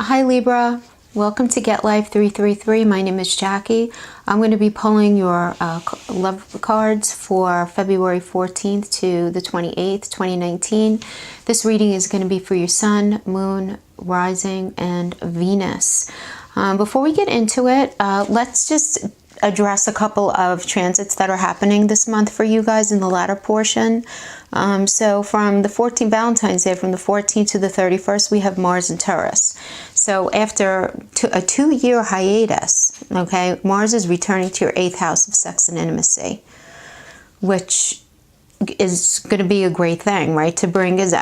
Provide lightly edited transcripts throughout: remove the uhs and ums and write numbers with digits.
Hi Libra, welcome to Get Life 333. My name is Jackie. I'm going to be pulling your love cards for February 14th to the 28th, 2019. This reading is going to be for your Sun, Moon, Rising, and Venus. Before we get into it, let's just address a couple of transits that are happening this month for you guys in the latter portion. So from the 14th, Valentine's Day, from the 14th to the 31st, we have Mars in Taurus. So after a 2-year hiatus, okay, Mars is returning to your 8th house of sex and intimacy, which is going to be a great thing, right? To bring, as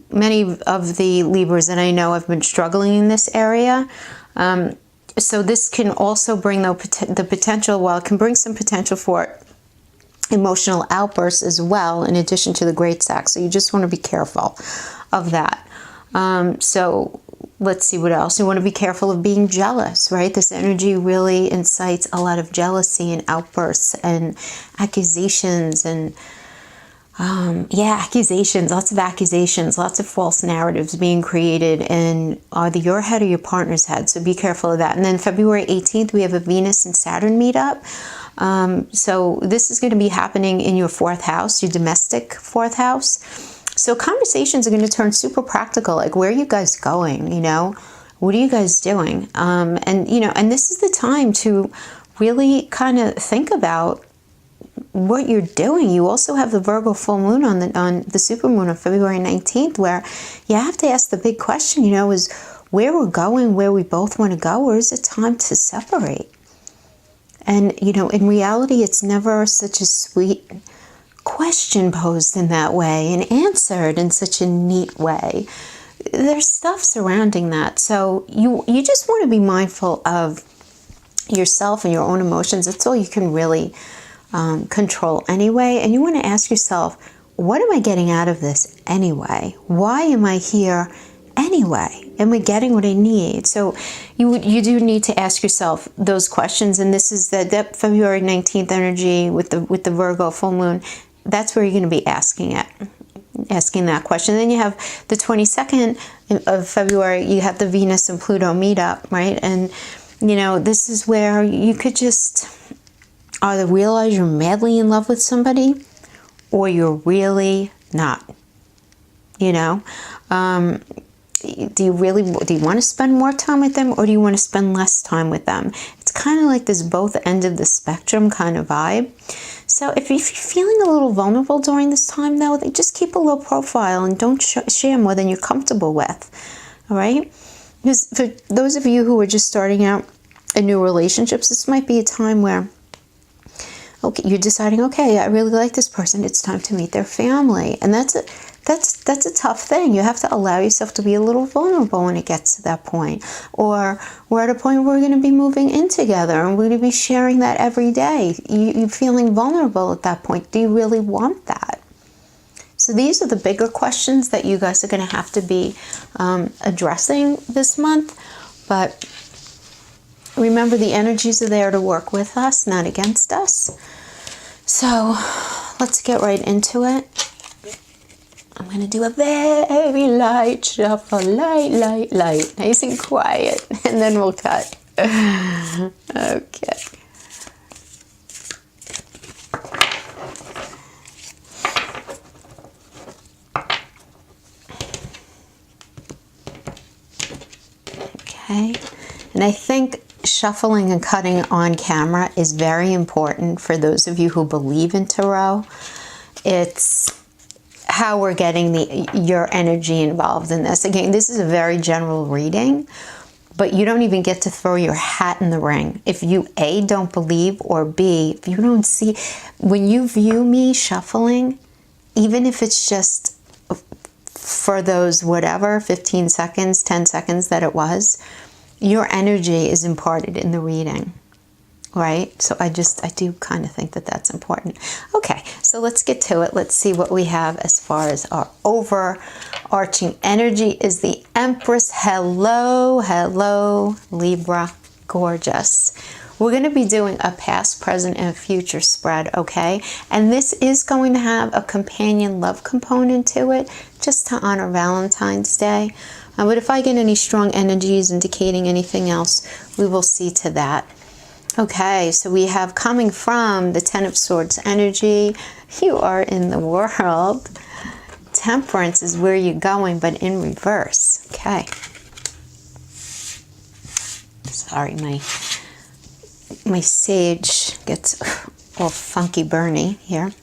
many of the Libras that I know have been struggling in this area. So this can also bring the potential, well, it can bring some potential for emotional outbursts as well, in addition to the great sex. So you just want to be careful of that. So let's see what else. You want to be careful of being jealous, right? This energy really incites a lot of jealousy and outbursts and accusations and accusations, lots of accusations, lots of false narratives being created in either your head or your partner's head. So be careful of that. And then February 18th, we have a Venus and Saturn meetup. So this is going to be happening in your 4th house, your domestic 4th house. So conversations are going to turn super practical. Like, where are you guys going? You know, what are you guys doing? And this is the time to really kind of think about what you're doing. You also have the Virgo full moon on the supermoon on February 19th, where you have to ask the big question, you know, is where we're going, where we both want to go, or is it time to separate? And, you know, in reality, it's never such a sweet question posed in that way and answered in such a neat way. There's stuff surrounding that. So you just want to be mindful of yourself and your own emotions. That's all you can really control anyway. And you want to ask yourself, what am I getting out of this anyway? Why am I here anyway? Am I getting what I need? So you do need to ask yourself those questions. And this is that February 19th energy with the Virgo full moon. That's where you're going to be asking that question. Then you have the 22nd of February, you have the Venus and Pluto meetup, right? And, you know, this is where you could just either realize you're madly in love with somebody or you're really not, you know? Do you want to spend more time with them, or do you want to spend less time with them? It's kind of like this both end of the spectrum kind of vibe. So if you're feeling a little vulnerable during this time, though, then just keep a low profile and don't share more than you're comfortable with, all right? Because for those of you who are just starting out in new relationships, this might be a time where, okay, you're deciding, okay, I really like this person. It's time to meet their family. And that's a tough thing. You have to allow yourself to be a little vulnerable when it gets to that point. Or we're at a point where we're going to be moving in together and we're going to be sharing that every day. You're feeling vulnerable at that point. Do you really want that? So these are the bigger questions that you guys are going to have to be addressing this month. But remember, the energies are there to work with us, not against us. So let's get right into it. I'm going to do a very light shuffle, light, nice and quiet, and then we'll cut. Okay. Okay, and I think shuffling and cutting on camera is very important for those of you who believe in tarot. It's how we're getting your energy involved in this. Again, this is a very general reading, but you don't even get to throw your hat in the ring. If you A, don't believe, or B, if you don't see, when you view me shuffling, even if it's just for those whatever, 15 seconds, 10 seconds that it was, your energy is imparted in the reading. Right? So I do kind of think that that's important. Okay, so let's get to it. Let's see what we have as far as our overarching energy is the Empress. Hello, hello, Libra, gorgeous. we're going to be doing a past, present, and future spread, okay? And this is going to have a companion love component to it, just to honor Valentine's Day. But if I get any strong energies indicating anything else, we will see to that. Okay, so we have coming from the Ten of Swords energy, you are in the world. Temperance is where you're going, but in reverse. Okay. Sorry, my sage gets all funky burny here.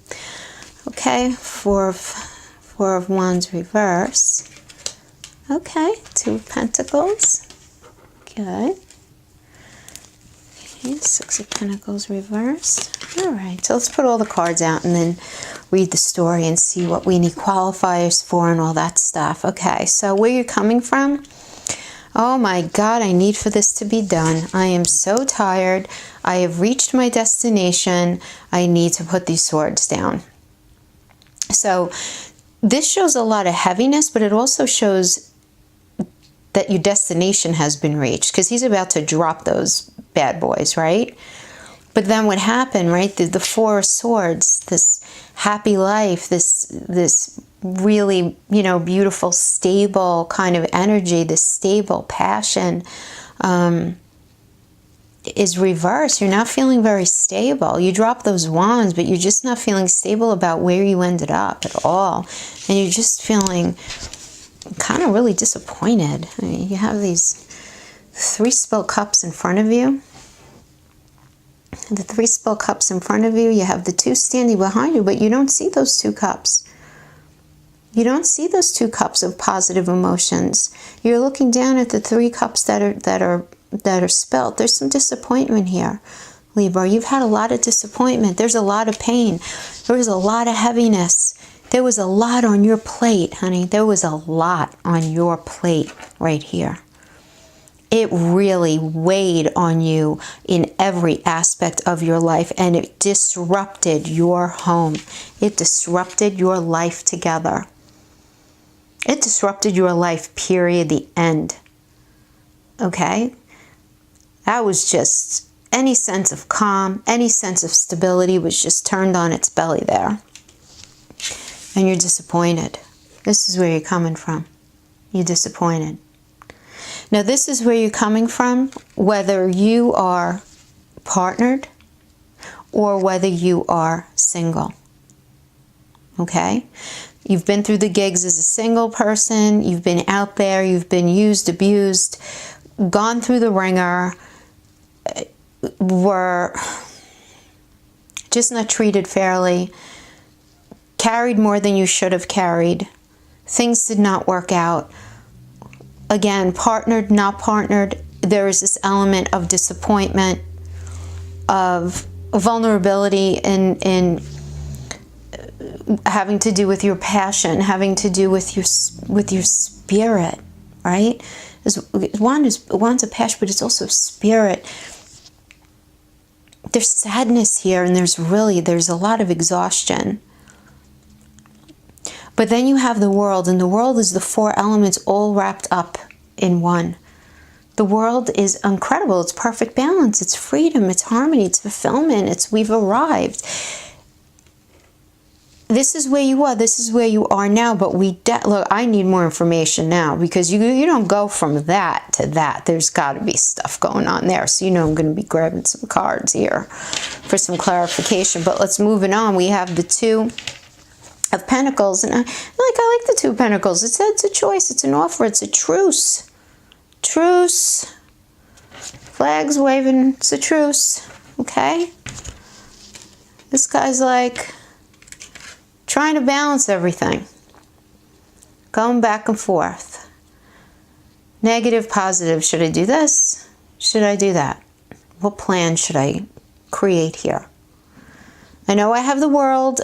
Okay, Four of Wands reverse. Okay, Two of Pentacles. Good. Okay, Six of Pentacles reversed. All right, so let's put all the cards out and then read the story and see what we need qualifiers for and all that stuff. Okay, so where you're coming from? Oh my God, I need for this to be done. I am so tired. I have reached my destination. I need to put these swords down. So this shows a lot of heaviness, but it also shows that your destination has been reached, because he's about to drop those bad boys, right? But then what happened, right? The Four of Swords, this happy life, this really, you know, beautiful, stable kind of energy, this stable passion is reversed. You're not feeling very stable. You drop those wands, but you're just not feeling stable about where you ended up at all. And you're just feeling kind of really disappointed. I mean, you have these 3 spilled cups in front of you. The 3 spilled cups in front of you. You have the 2 standing behind you, but you don't see those 2 cups. You don't see those 2 cups of positive emotions. You're looking down at the 3 cups that are spilled. There's some disappointment here, Libra. You've had a lot of disappointment. There's a lot of pain. There was a lot of heaviness. There was a lot on your plate, honey. There was a lot on your plate right here. It really weighed on you in every aspect of your life, and it disrupted your home. It disrupted your life together. It disrupted your life, period, the end. Okay? That was just, any sense of calm, any sense of stability was just turned on its belly there. And you're disappointed. This is where you're coming from. You're disappointed. Now, this is where you're coming from, whether you are partnered or whether you are single. Okay? You've been through the gigs as a single person. You've been out there. You've been used, abused, gone through the ringer, were just not treated fairly, carried more than you should have carried. Things did not work out. Again, partnered, not partnered, there is this element of disappointment, of vulnerability in having to do with your passion, having to do with your spirit, right? One's a passion, but it's also spirit. There's sadness here, and there's a lot of exhaustion. But then you have the world, and the world is the 4 elements all wrapped up in one. The world is incredible. It's perfect balance. It's freedom. It's harmony. It's fulfillment. We've arrived. This is where you are. This is where you are now. But look, I need more information now, because you don't go from that to that. There's got to be stuff going on there. So I'm going to be grabbing some cards here for some clarification. But let's move it on. We have the 2 of Pentacles, and I like the 2 of Pentacles. It's a choice, it's an offer, it's a truce. Truce. Flags waving, it's a truce. Okay? This guy's like trying to balance everything. Going back and forth. Negative, positive. Should I do this? Should I do that? What plan should I create here? I know I have the world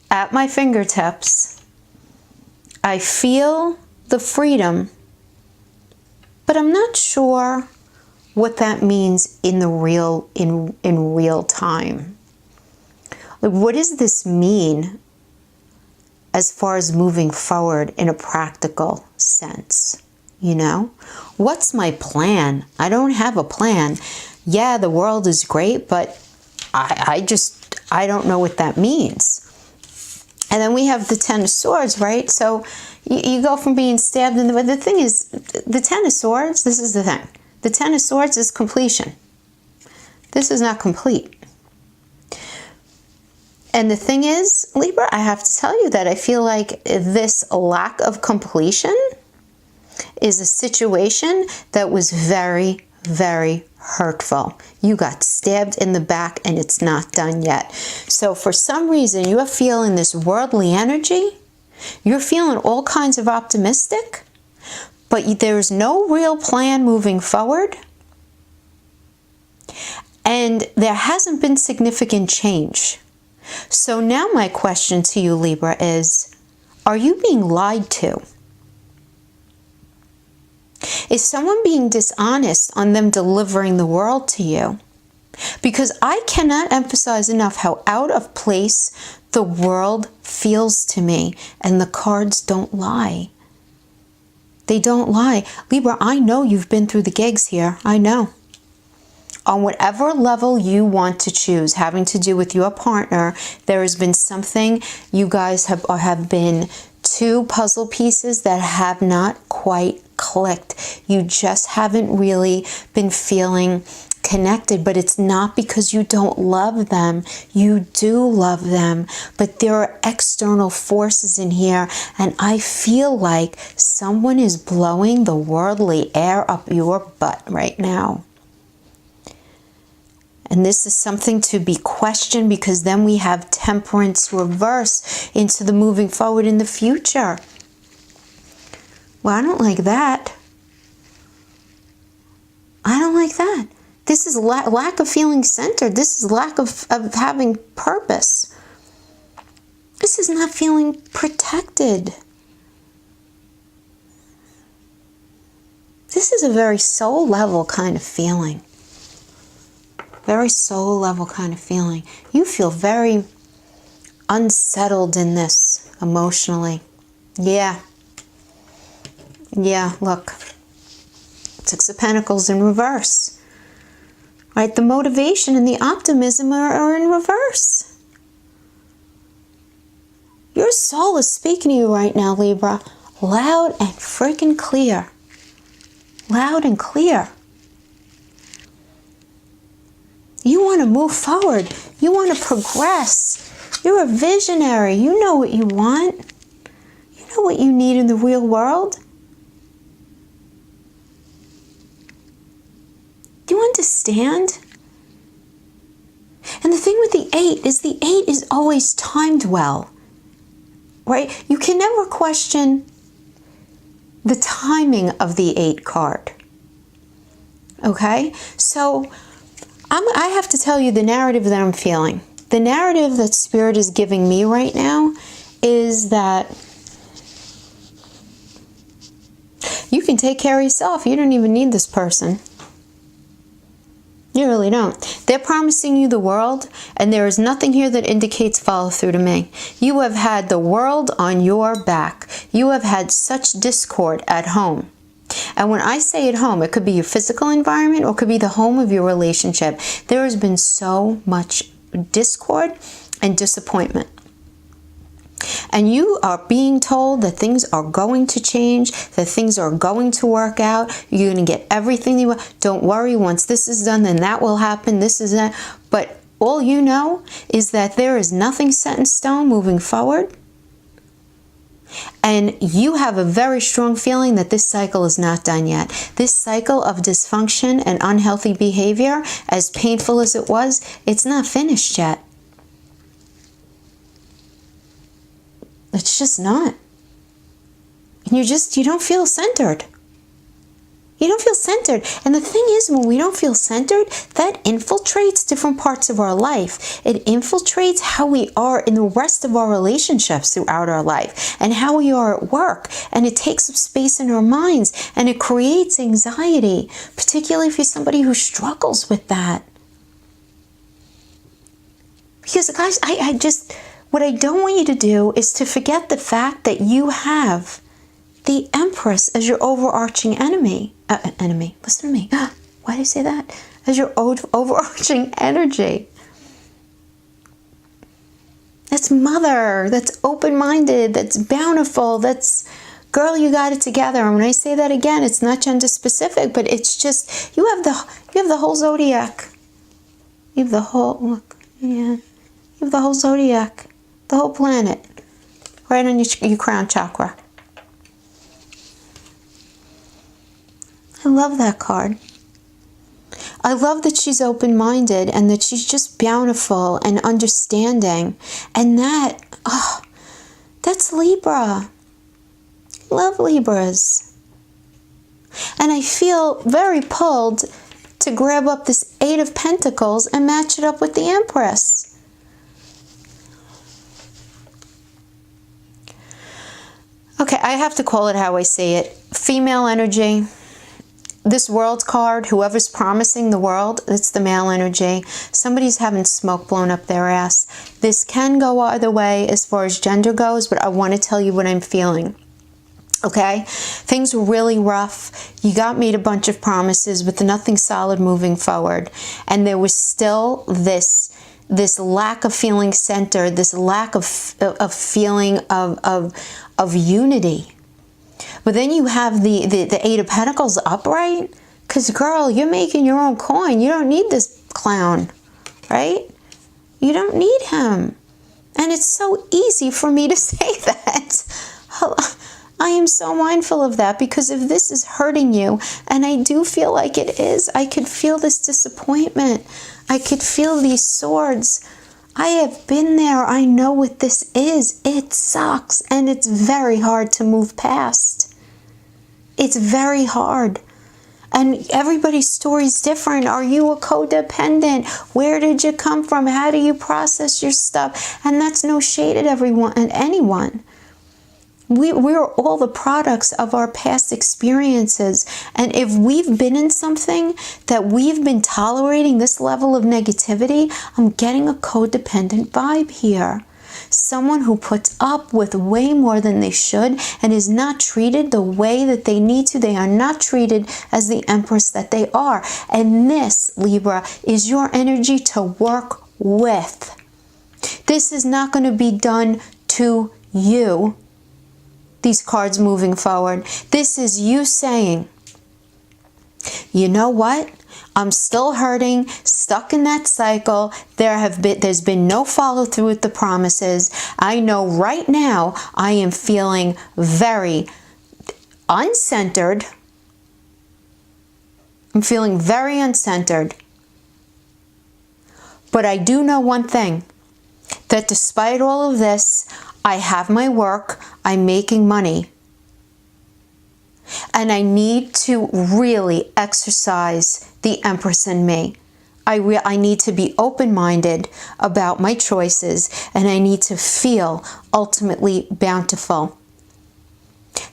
at my fingertips. I feel the freedom, but I'm not sure what that means in real time. Like, what does this mean as far as moving forward in a practical sense? You know, what's my plan? I don't have a plan. yeah, the world is great, but I don't know what that means. And then we have the Ten of Swords, right? So you go from being stabbed in the... But the thing is, the Ten of Swords, this is the thing. The Ten of Swords is completion. This is not complete. And the thing is, Libra, I have to tell you that I feel like this lack of completion is a situation that was very, very hurtful. You got stabbed in the back and it's not done yet. So for some reason, you're feeling this worldly energy. You're feeling all kinds of optimistic, but there's no real plan moving forward. And there hasn't been significant change. So now my question to you, Libra, is, are you being lied to? Is someone being dishonest on them delivering the world to you? Because I cannot emphasize enough how out of place the world feels to me, and the cards don't lie. They don't lie. Libra, I know you've been through the gigs here. I know. On whatever level you want to choose, having to do with your partner, there has been something, you guys have been two puzzle pieces that have not quite clicked. You just haven't really been feeling connected, but it's not because you don't love them. You do love them, but there are external forces in here, and I feel like someone is blowing the worldly air up your butt right now. And this is something to be questioned, because then we have Temperance reverse into the moving forward in the future. Well, I don't like that. I don't like that. This is lack of feeling centered. This is lack of having purpose. This is not feeling protected. This is a very soul level kind of feeling. Very soul level kind of feeling. You feel very unsettled in this emotionally. Yeah. Yeah, look. Six of Pentacles in reverse. Right? The motivation and the optimism are in reverse. Your soul is speaking to you right now, Libra. Loud and freaking clear. Loud and clear. You want to move forward. You want to progress. You're a visionary. You know what you want. You know what you need in the real world. Do you understand? And the thing with the 8 is always timed well. Right? You can never question the timing of the 8 card. Okay? So I have to tell you the narrative that I'm feeling. The narrative that Spirit is giving me right now is that you can take care of yourself. You don't even need this person. You really don't. They're promising you the world, and there is nothing here that indicates follow through to me. You have had the world on your back. You have had such discord at home. And when I say at home, it could be your physical environment or it could be the home of your relationship. There has been so much discord and disappointment. And you are being told that things are going to change, that things are going to work out. You're going to get everything you want. Don't worry, once this is done, then that will happen. This is that. But all you know is that there is nothing set in stone moving forward. And you have a very strong feeling that this cycle is not done yet. This cycle of dysfunction and unhealthy behavior, as painful as it was, it's not finished yet. It's just not. And you don't feel centered. You don't feel centered. And the thing is, when we don't feel centered, that infiltrates different parts of our life. It infiltrates how we are in the rest of our relationships throughout our life and how we are at work. And it takes up space in our minds and it creates anxiety, particularly if you're somebody who struggles with that. Because guys, what I don't want you to do is to forget the fact that you have the Empress as your overarching enemy. Listen to me. Why did I say that? as your overarching energy. That's mother, that's open-minded, that's bountiful, that's, girl, you got it together. And when I say that again, it's not gender specific, but it's just, you have the whole zodiac. You have the whole, look, yeah, you have the whole zodiac, the whole planet, right on your crown chakra. I love that card. I love that she's open-minded and that she's just bountiful and understanding. And that, oh, that's Libra. Love Libras. And I feel very pulled to grab up this Eight of Pentacles and match it up with the Empress. Okay, I have to call it how I see it. Female energy. This World card, whoever's promising the world, it's the male energy. Somebody's having smoke blown up their ass. This can go either way as far as gender goes, but I want to tell you what I'm feeling. Okay? Things were really rough. You got made a bunch of promises with nothing solid moving forward. And there was still this lack of feeling centered, this lack of feeling of unity. But then you have the Eight of Pentacles upright. Because, girl, you're making your own coin. You don't need this clown, right? You don't need him. And it's so easy for me to say that. I am so mindful of that, because if this is hurting you, and I do feel like it is, I could feel this disappointment. I could feel these swords. I have been there. I know what this is. It sucks, and it's very hard to move past. It's very hard. And everybody's story is different. Are you a codependent? Where did you come from? How do you process your stuff? And that's no shade at everyone and anyone. We're all the products of our past experiences. And if we've been in something that we've been tolerating this level of negativity, I'm getting a codependent vibe here. Someone who puts up with way more than they should and is not treated the way that they need to. They are not treated as the Empress that they are. And this, Libra, is your energy to work with. This is not going to be done to you. These cards moving forward. This is you saying, you know what? I'm still hurting, stuck in that cycle. There's been no follow through with the promises. I know right now I am feeling very uncentered. I'm feeling very uncentered. But I do know one thing, that despite all of this, I have my work, I'm making money. And I need to really exercise the Empress in me. I need to be open-minded about my choices, and I need to feel ultimately bountiful.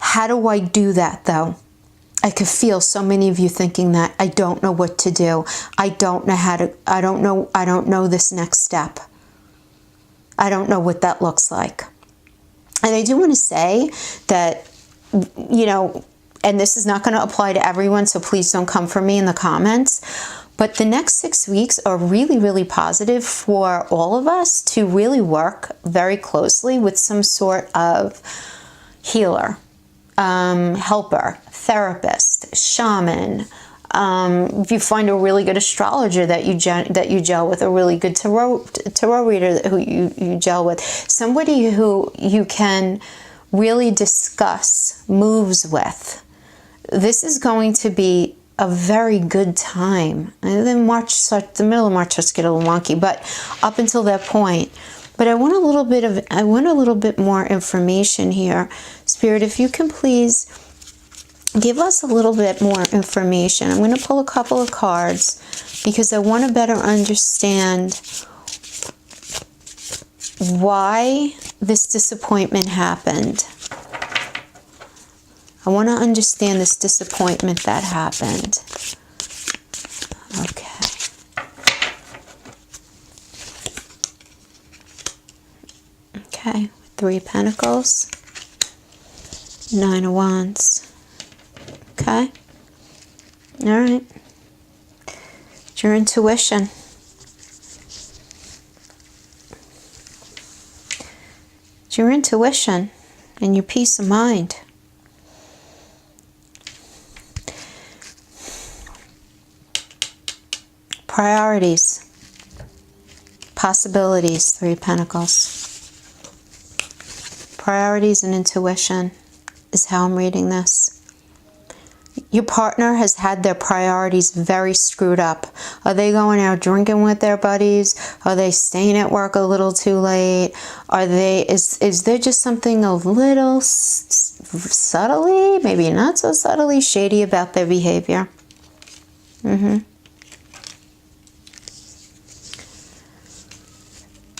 How do I do that, though? I could feel so many of you thinking that. I don't know what to do. I don't know how to, I don't know this next step. I don't know what that looks like. And I do want to say that, you know, and this is not going to apply to everyone, so please don't come for me in the comments. But the next 6 weeks are really, really positive for all of us to really work very closely with some sort of healer, helper, therapist, shaman. If you find a really good astrologer that you gel with, a really good tarot reader who you gel with, somebody who you can really discuss moves with. This is going to be a very good time. And then the middle of March starts to get a little wonky, but up until that point. But I want a little bit more information here. Spirit, if you can please give us a little bit more information. I'm going to pull a couple of cards because I want to better understand why this disappointment happened. I want to understand this disappointment that happened. Okay. Okay, 3 of Pentacles, 9 of Wands. Okay. All right. your intuition. It's your intuition and your peace of mind. Priorities. Possibilities, Three of Pentacles. Priorities and intuition is how I'm reading this. Your partner has had their priorities very screwed up. Are they going out drinking with their buddies? Are they staying at work a little too late? Are they, is there just something a little subtly, maybe not so subtly, shady about their behavior?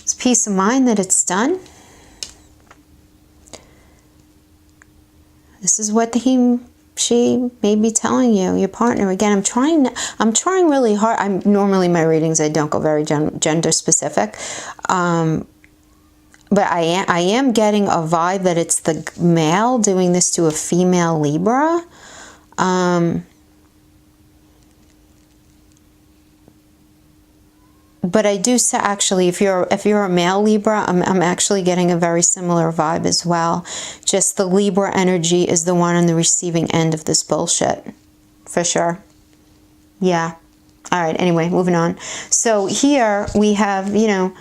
It's peace of mind that it's done. This is what she may be telling you, your partner. Again, I'm trying really hard. Normally my readings, I don't go very gender specific. But I am getting a vibe that it's the male doing this to a female Libra. But I do say, actually, if you're a male Libra, I'm actually getting a very similar vibe as well. Just the Libra energy is the one on the receiving end of this bullshit. For sure. Yeah. All right. Anyway, moving on. So here we have, you know,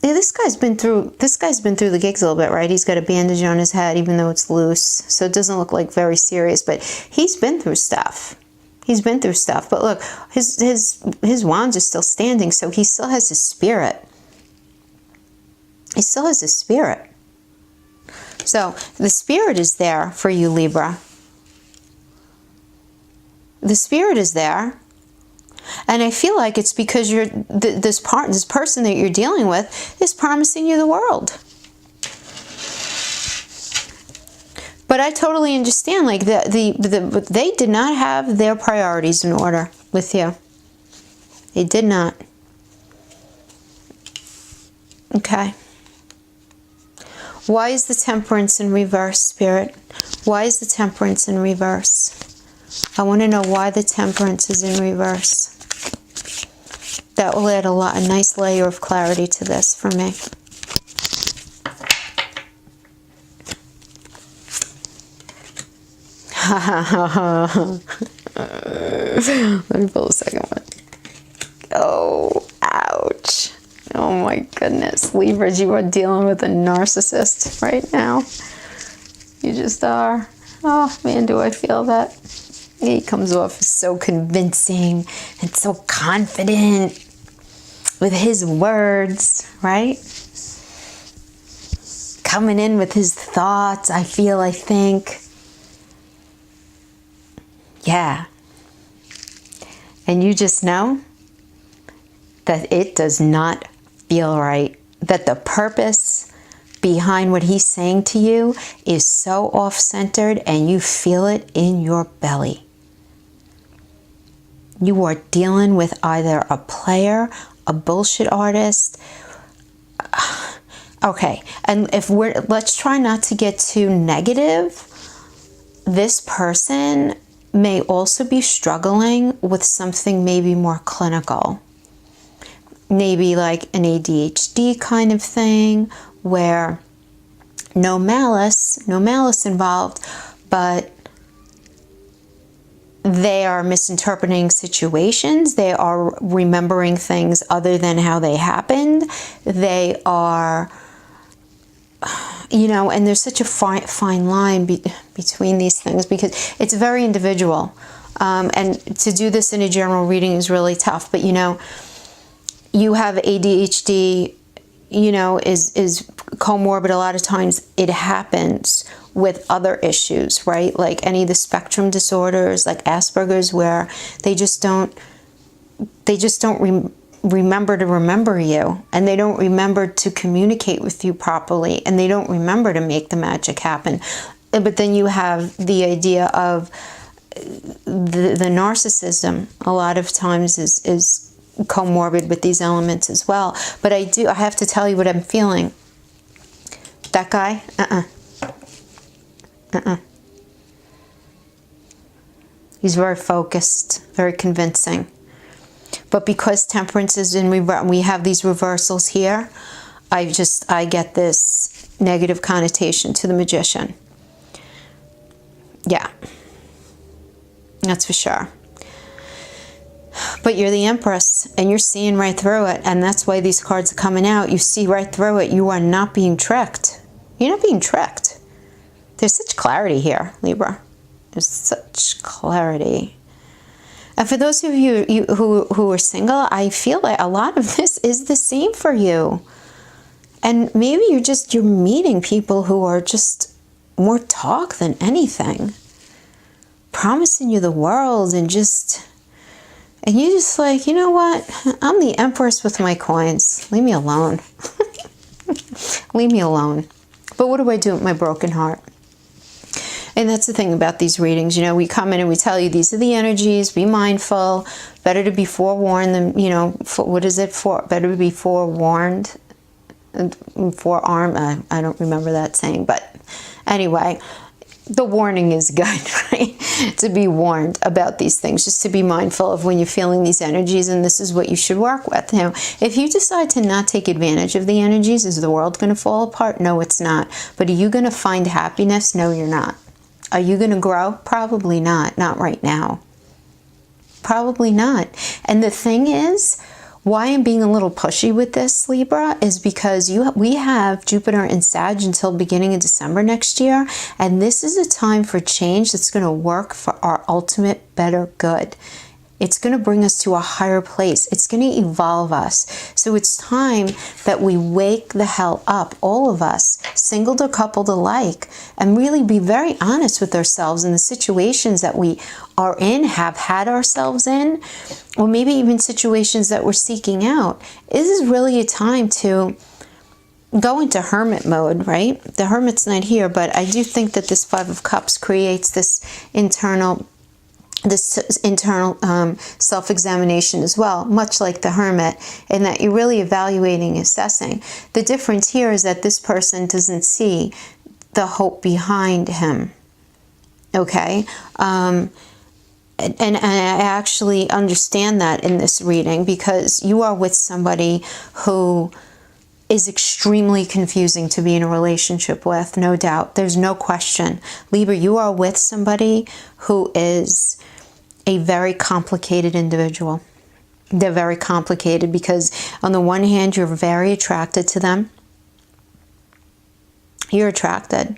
this guy's been through the gigs a little bit, right? He's got a bandage on his head, even though it's loose. So it doesn't look like very serious, but he's been through stuff. He's been through stuff, but look, his wands are still standing, so he still has his spirit. He still has his spirit. So the spirit is there for you, Libra. The spirit is there, and I feel like it's because this person that you're dealing with is promising you the world. But I totally understand, like, they did not have their priorities in order with you. They did not. Okay. Why is the Temperance in reverse, Spirit? Why is the Temperance in reverse? I want to know why the Temperance is in reverse. That will add a nice layer of clarity to this for me. Let me pull the second one. Oh, ouch. Oh my goodness. Libras, you are dealing with a narcissist right now. You just are. Oh man, do I feel that. He comes off as so convincing and so confident with his words, right? Coming in with his thoughts, I think. Yeah. And you just know that it does not feel right. That the purpose behind what he's saying to you is so off-centered, and you feel it in your belly. You are dealing with either a player, a bullshit artist. Okay, and let's try not to get too negative. This person may also be struggling with something maybe more clinical. Maybe like an ADHD kind of thing, where no malice involved, but they are misinterpreting situations. They are remembering things other than how they happened. They are, you know, and there's such a fine line between these things, because it's very individual. And to do this in a general reading is really tough. But, you know, you have ADHD, you know, is comorbid. A lot of times it happens with other issues, right? Like any of the spectrum disorders, like Asperger's, where they just don't remember to remember you, and they don't remember to communicate with you properly, and they don't remember to make the magic happen. But then you have the idea of the narcissism. A lot of times is comorbid with these elements as well. But I have to tell you what I'm feeling. That guy, He's very focused, very convincing. But because Temperance is in reverse, we have these reversals here, I get this negative connotation to the Magician. Yeah, that's for sure. But you're the Empress, and you're seeing right through it, and that's why these cards are coming out. You see right through it. You are not being tricked. You're not being tricked. There's such clarity here, Libra. There's such clarity. And for those of you who are single, I feel like a lot of this is the same for you. And maybe you're meeting people who are just more talk than anything. Promising you the world and you're just like, you know what? I'm the Empress with my coins. Leave me alone. Leave me alone. But what do I do with my broken heart? And that's the thing about these readings. You know, we come in and we tell you these are the energies. Be mindful. Better to be forewarned than, you know, what is it for? Better to be forewarned and forearmed. I don't remember that saying. But anyway, the warning is good, right? To be warned about these things, just to be mindful of when you're feeling these energies, and this is what you should work with. Now, if you decide to not take advantage of the energies, is the world going to fall apart? No, it's not. But are you going to find happiness? No, you're not. Are you going to grow? Probably not. Not right now. Probably not. And the thing is, why I'm being a little pushy with this, Libra, is because we have Jupiter in Sag until beginning of December next year. And this is a time for change that's going to work for our ultimate better good. It's going to bring us to a higher place. It's going to evolve us. So it's time that we wake the hell up, all of us, singled or coupled alike, and really be very honest with ourselves in the situations that we are in, have had ourselves in, or maybe even situations that we're seeking out. This is really a time to go into hermit mode, right? The hermit's not here, but I do think that this Five of Cups creates this internal self-examination as well, much like the hermit, in that you're really evaluating, assessing. The difference here is that this person doesn't see the hope behind him, okay? And I actually understand that in this reading, because you are with somebody who is extremely confusing to be in a relationship with, no doubt. There's no question. Libra, you are with somebody who is a very complicated individual. They're very complicated because on the one hand, you're very attracted to them. You're attracted.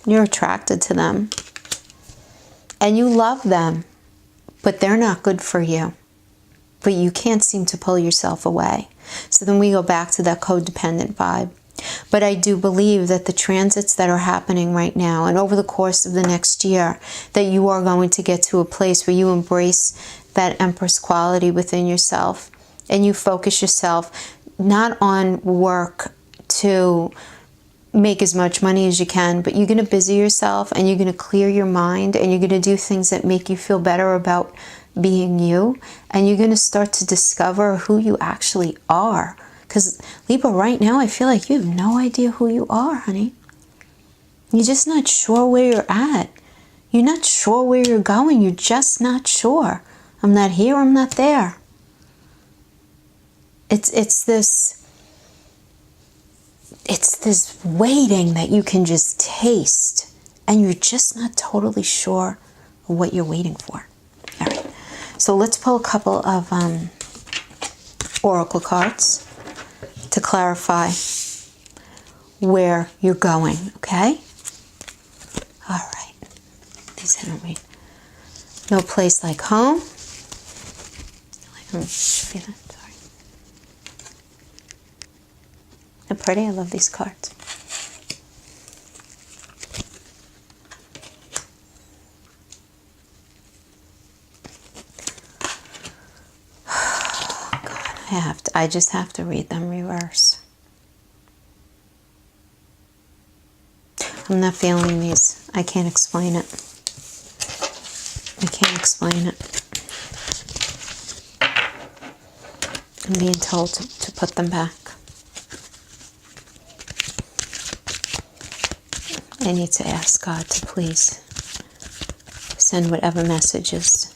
You're attracted to them. And you love them, but they're not good for you. But you can't seem to pull yourself away. So then we go back to that codependent vibe. But I do believe that the transits that are happening right now and over the course of the next year, that you are going to get to a place where you embrace that Empress quality within yourself, and you focus yourself not on work to make as much money as you can, but you're going to busy yourself and you're going to clear your mind, and you're going to do things that make you feel better about being you, and you're going to start to discover who you actually are. Because Libra, right now, I feel like you have no idea who you are, honey. You're just not sure where you're at. You're not sure where you're going. You're just not sure. I'm not here, I'm not there. It's this waiting that you can just taste, and you're just not totally sure what you're waiting for. All right. So let's pull a couple of oracle cards to clarify where you're going, okay? All right. These I don't read. No place like home. Sorry. They're pretty. I love these cards. I just have to read them reverse. I'm not feeling these. I can't explain it. I can't explain it. I'm being told to put them back. I need to ask God to please send whatever messages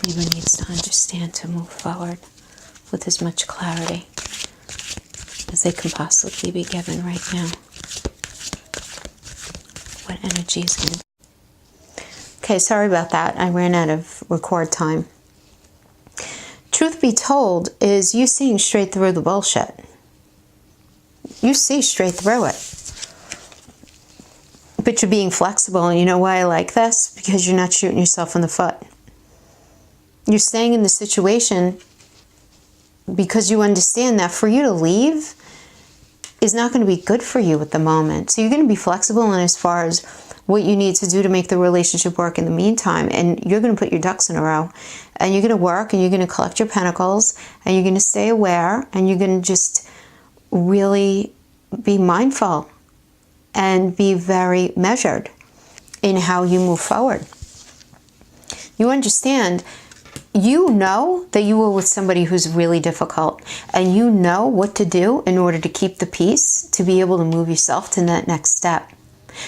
Libra needs to understand to move forward with as much clarity as they can possibly be given right now. What energy is going to be? Okay, sorry about that. I ran out of record time. Truth be told is you seeing straight through the bullshit. You see straight through it. But you're being flexible, and you know why I like this? Because you're not shooting yourself in the foot. You're staying in the situation because you understand that for you to leave is not going to be good for you at the moment. So you're going to be flexible in as far as what you need to do to make the relationship work in the meantime. And you're going to put your ducks in a row. And you're going to work, and you're going to collect your pentacles, and you're going to stay aware, and you're going to just really be mindful and be very measured in how you move forward. You understand, you know that you were with somebody who's really difficult, and you know what to do in order to keep the peace, to be able to move yourself to that next step.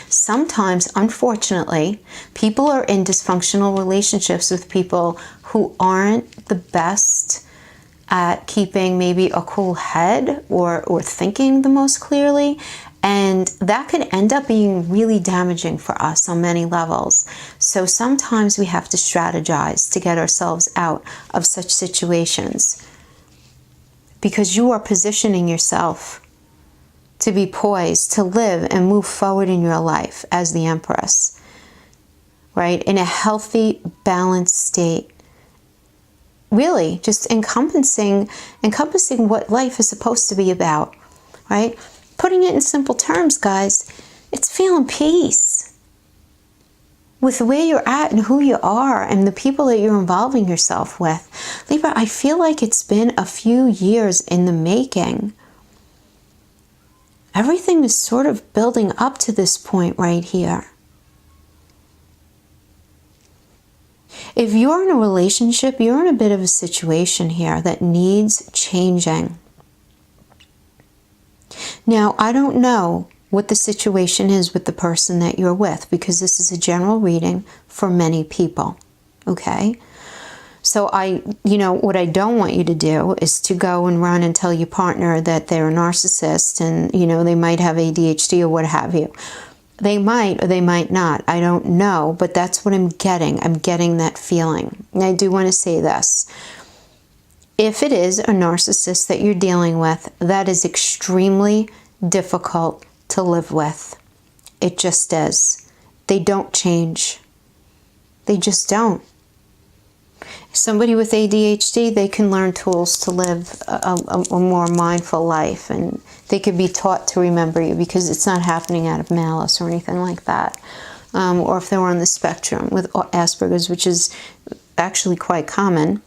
Sometimes, unfortunately, people are in dysfunctional relationships with people who aren't the best at keeping maybe a cool head or thinking the most clearly. And that could end up being really damaging for us on many levels. So sometimes we have to strategize to get ourselves out of such situations, because you are positioning yourself to be poised, to live and move forward in your life as the Empress, right? In a healthy, balanced state. Really, just encompassing what life is supposed to be about, right? Putting it in simple terms, guys, it's feeling peace with where you're at and who you are and the people that you're involving yourself with. Libra, I feel like it's been a few years in the making. Everything is sort of building up to this point right here. If you're in a relationship, you're in a bit of a situation here that needs changing. Now, I don't know what the situation is with the person that you're with, because this is a general reading for many people, okay? So what I don't want you to do is to go and run and tell your partner that they're a narcissist and, they might have ADHD or what have you. They might or they might not. I don't know, but that's what I'm getting. I'm getting that feeling. And I do want to say this. If it is a narcissist that you're dealing with, that is extremely difficult to live with. It just is. They don't change. They just don't. Somebody with ADHD, they can learn tools to live a more mindful life, and they could be taught to remember you because it's not happening out of malice or anything like that. Or if they were on the spectrum with Asperger's, which is actually quite common,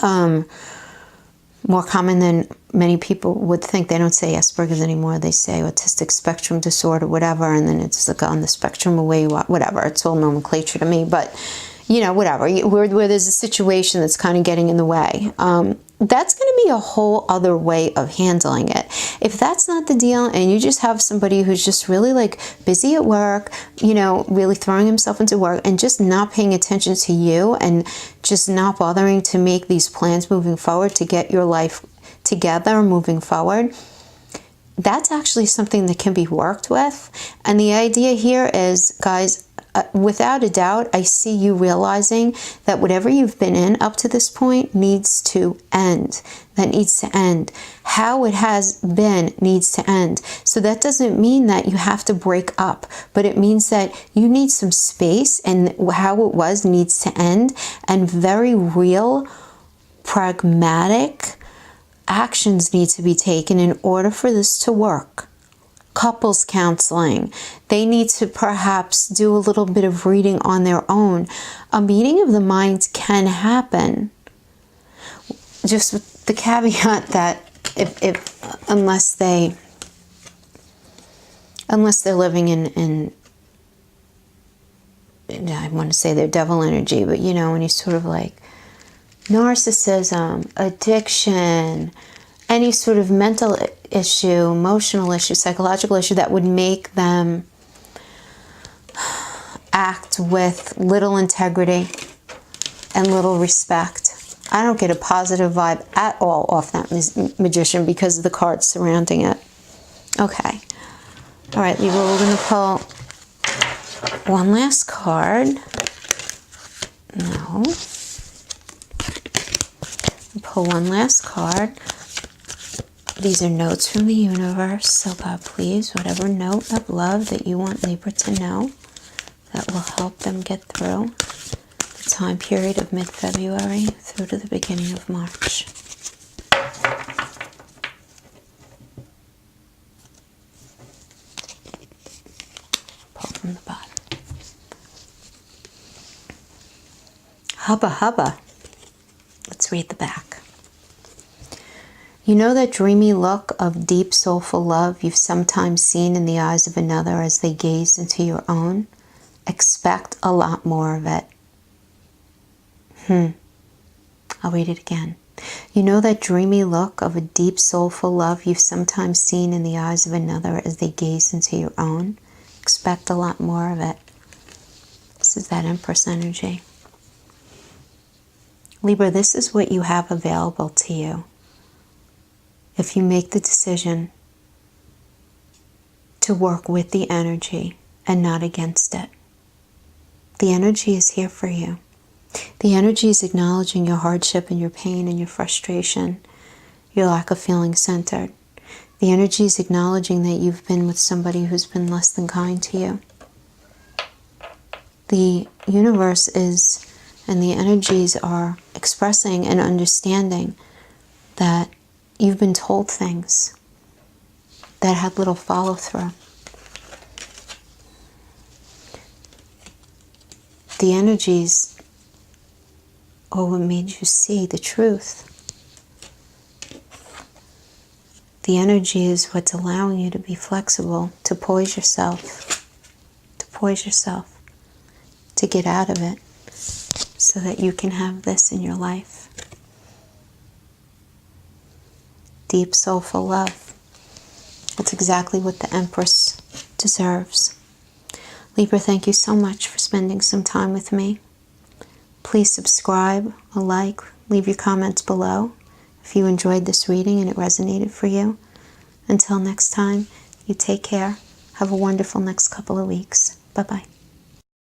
more common than many people would think. They don't say Asperger's anymore. They say autistic spectrum disorder, whatever, and then it's like on the spectrum of where you are, whatever. It's all nomenclature to me, but whatever, where there's a situation that's kind of getting in the way. That's going to be a whole other way of handling it. If that's not the deal and you just have somebody who's just really busy at work, really throwing himself into work and just not paying attention to you and just not bothering to make these plans moving forward to get your life together moving forward, that's actually something that can be worked with. And the idea here is, guys, without a doubt, I see you realizing that whatever you've been in up to this point needs to end. That needs to end. How it has been needs to end. So that doesn't mean that you have to break up, but it means that you need some space, and how it was needs to end, and very real, pragmatic actions need to be taken in order for this to work. Couples counseling. They need to perhaps do a little bit of reading on their own. A meeting of the minds can happen. Just with the caveat that unless they're living in I want to say their devil energy, but when you sort of narcissism, addiction, any sort of mental issue, emotional issue, psychological issue that would make them act with little integrity and little respect. I don't get a positive vibe at all off that Magician because of the cards surrounding it. Okay. All right, Libra, we're going to pull one last card. No. Pull one last card. These are notes from the universe. So God, please, whatever note of love that you want Libra to know that will help them get through the time period of mid-February through to the beginning of March. Pull from the bottom. Hubba hubba. Let's read the back. You know that dreamy look of deep, soulful love you've sometimes seen in the eyes of another as they gaze into your own? Expect a lot more of it. I'll read it again. You know that dreamy look of a deep, soulful love you've sometimes seen in the eyes of another as they gaze into your own? Expect a lot more of it. This is that Empress energy. Libra, this is what you have available to you. If you make the decision to work with the energy and not against it. The energy is here for you. The energy is acknowledging your hardship and your pain and your frustration, your lack of feeling centered. The energy is acknowledging that you've been with somebody who's been less than kind to you. The universe is, and the energies are expressing and understanding that you've been told things that had little follow-through. The energies are what made you see the truth. The energy is what's allowing you to be flexible, to poise yourself, to get out of it so that you can have this in your life. Deep, soulful love. That's exactly what the Empress deserves. Libra, thank you so much for spending some time with me. Please subscribe, like, leave your comments below if you enjoyed this reading and it resonated for you. Until next time, you take care. Have a wonderful next couple of weeks. Bye-bye.